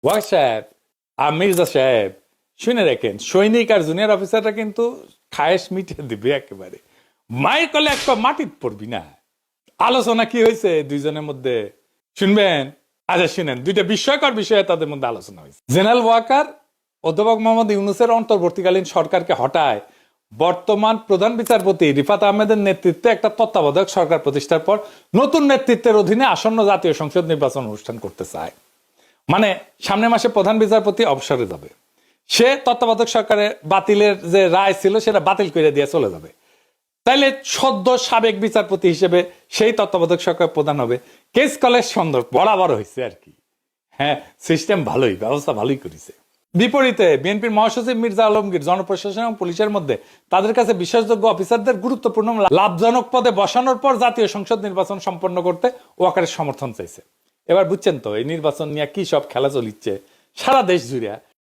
Walk সাহেব আর মির্জা সাহেব শুনে রাখেন, সৈনিক আর জুনিয়র অফিসাররা কিন্তু খায়েশ মিটিয়ে দিবে একেবারে। মায়ের কলে এক পা মাটির পড়বি না। আলোচনা কি হয়েছে দুইজনের মধ্যে শুনবেন? আচ্ছা শুনেন, দুইটা বিস্ময়কর বিষয়ে তাদের মধ্যে আলোচনা হয়েছে। জেনারেল ওয়াকার অধ্যাপক মোহাম্মদ ইউনূসের অন্তর্বর্তীকালীন সরকারকে হটায় বর্তমান প্রধান বিচারপতি রিফাত আহমেদের নেতৃত্বে একটা তত্ত্বাবধায়ক সরকার প্রতিষ্ঠার পর নতুন নেতৃত্বের অধীনে আসন্ন জাতীয় সংসদ নির্বাচন অনুষ্ঠান করতে চায়। মানে সামনের মাসে প্রধান বিচারপতি অবসরে যাবে, সে তত্ত্বাবধায়ক সরকারের বাতিলের যে রায় ছিল সেটা বাতিল করে দিয়ে চলে যাবে। তাইলে সদ্য সাবেক বিচারপতি হিসেবে সেই তত্ত্বাবধায়ক সরকার প্রধান হবে। কেস কলের সন্দর্ভ বরাবর হয়েছে আর কি। হ্যাঁ, সিস্টেম ভালোই, ব্যবস্থা ভালোই করেছে। বিপরীতে বিএনপির মহাসচিব মির্জা আলমগীর জনপ্রশাসন এবং পুলিশের মধ্যে তাদের কাছে বিশ্বাসযোগ্য অফিসারদের গুরুত্বপূর্ণ লাভজনক পদে বসানোর পর জাতীয় সংসদ নির্বাচন সম্পন্ন করতে ওয়াকারের সমর্থন চাইছে। এবার বুঝছেন তো এই নির্বাচন নিয়ে কি সব খেলা চলিচ্ছে সারা দেশ জুড়ে।